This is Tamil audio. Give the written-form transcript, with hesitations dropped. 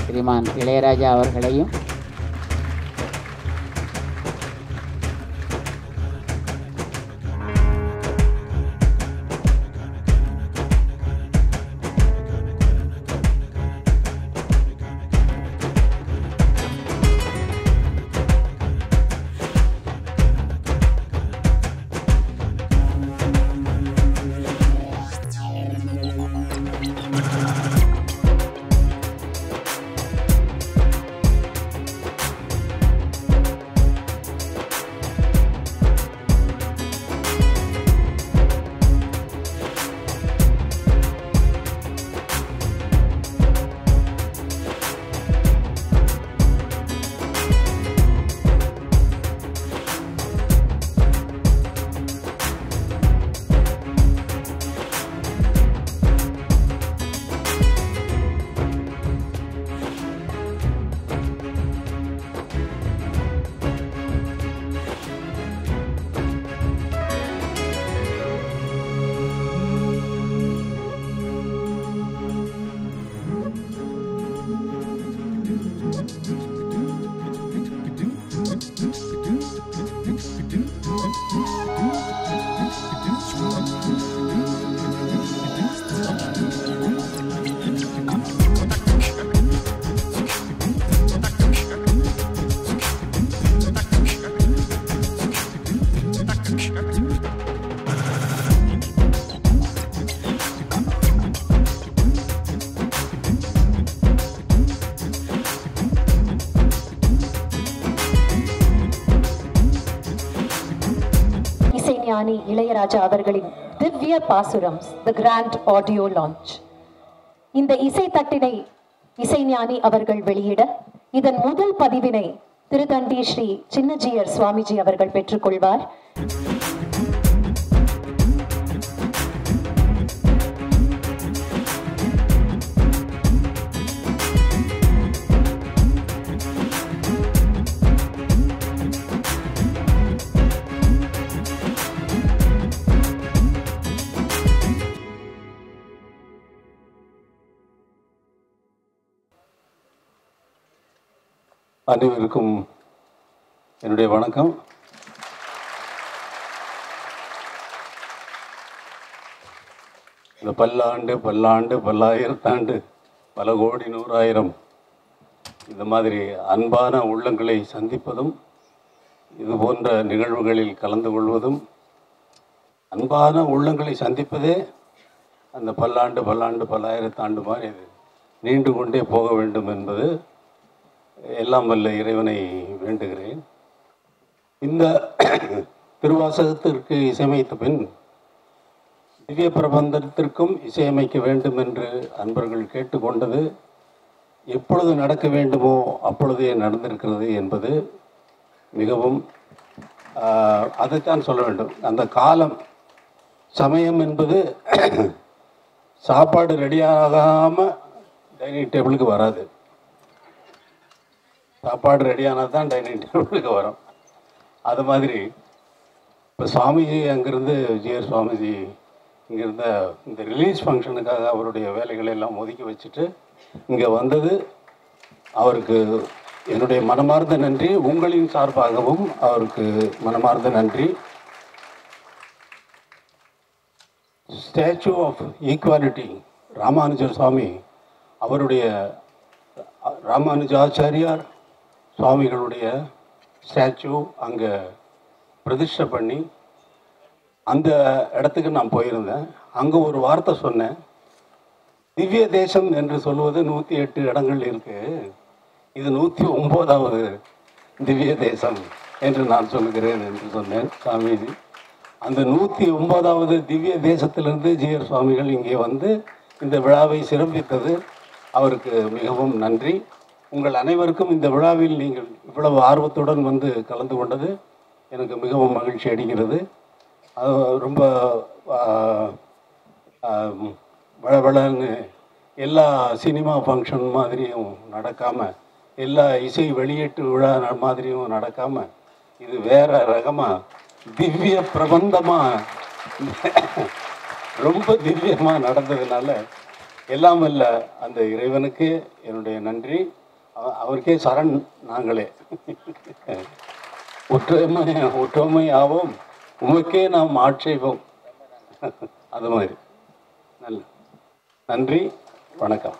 ஸ்ரீமான் இளையராஜா அவர்களையும் இசைஞானி இளையராஜா அவர்களின் திவ்ய பாசுரம் தி கிராண்ட் ஆடியோ லான்ச். இந்த இசை தட்டினை இசைஞானி அவர்கள் வெளியிட இதன் முதல் பதிவினை திருத்தண்டி ஸ்ரீ சின்னஜீயர் சுவாமிஜி அவர்கள் பெற்றுக்கொள்வார். அனைவருக்கும் என்னுடைய வணக்கம். இந்த பல்லாண்டு பல்லாயிரத்தாண்டு பல கோடி நூறாயிரம் இந்த மாதிரி அன்பான உள்ளங்களை சந்திப்பதும் இது போன்ற நிகழ்வுகளில் கலந்து கொள்வதும், அன்பான உள்ளங்களை சந்திப்பதே அந்த பல்லாண்டு பல்லாயிரத்தாண்டு மாதிரி இது நீண்டு கொண்டே போக வேண்டும் என்பது எல்லாம் வல்ல இறைவனை வேண்டுகிறேன். இந்த திருவாசகத்திற்கு இசையமைத்த பின் திவ்ய பிரபந்தத்திற்கும் இசையமைக்க வேண்டும் என்று அன்பர்கள் கேட்டுக்கொண்டது எப்பொழுது நடக்க வேண்டுமோ அப்பொழுதே நடந்திருக்கிறது என்பது மிகவும் அதைத்தான் சொல்ல வேண்டும். அந்த காலம் சமயம் என்பது சாப்பாடு ரெடியாகாமல் டைனிங் டேபிளுக்கு வராது. சாப்பாடு ரெடியானால் தான் டைனிங் டேபிளுக்கு வரும். அது மாதிரி இப்போ சுவாமிஜி அங்கேருந்து ஜிஆர் சுவாமிஜி இங்கேருந்த இந்த ரிலீஸ் ஃபங்க்ஷனுக்காக அவருடைய வேலைகளை எல்லாம் ஒதுக்கி வச்சுட்டு இங்கே வந்தது அவருக்கு என்னுடைய மனமார்ந்த நன்றி. உங்களின் சார்பாகவும் அவருக்கு மனமார்ந்த நன்றி. ஸ்டாச்சு ஆஃப் ஈக்குவாலிட்டி ராமானுஜர் சுவாமி அவருடைய ராமானுஜாச்சாரியார் சுவாமிகளுடைய ஸ்டாச்சு அங்கே பிரதிஷ்டை பண்ணி அந்த இடத்துக்கு நான் போயிருந்தேன். அங்கே ஒரு வார்த்தை சொன்னேன், திவ்ய தேசம் என்று சொல்வது 108 இடங்கள் இருக்குது, இது 109வது திவ்ய தேசம் என்று நான் சொல்லுகிறேன் என்று சொன்னேன். சுவாமிஜி அந்த 109வது திவ்ய தேசத்திலிருந்து ஜிஆர் சுவாமிகள் இங்கே வந்து இந்த விழாவை சிறப்பித்தது அவருக்கு மிகவும் நன்றி. உங்கள் அனைவருக்கும் இந்த விழாவில் நீங்கள் இவ்வளவு ஆர்வத்துடன் வந்து கலந்து கொண்டது எனக்கு மிகவும் மகிழ்ச்சி அடைகிறது. அது ரொம்ப வளவளன்னு எல்லா சினிமா ஃபங்க்ஷன் மாதிரியும் நடக்காமல், எல்லா இசை வெளியீட்டு விழா மாதிரியும் நடக்காமல், இது வேற ரகமாக திவ்ய பிரபந்தமாக ரொம்ப திவ்யமாக நடந்ததுனால எல்லாம் வல்ல அந்த இறைவனுக்கு என்னுடைய நன்றி. அவருக்கே சரண் நாங்களே. ஒற்றுமையாவோம், உமக்கே நாம் ஆட்சேபம். அது மாதிரி நல்ல நன்றி, வணக்கம்.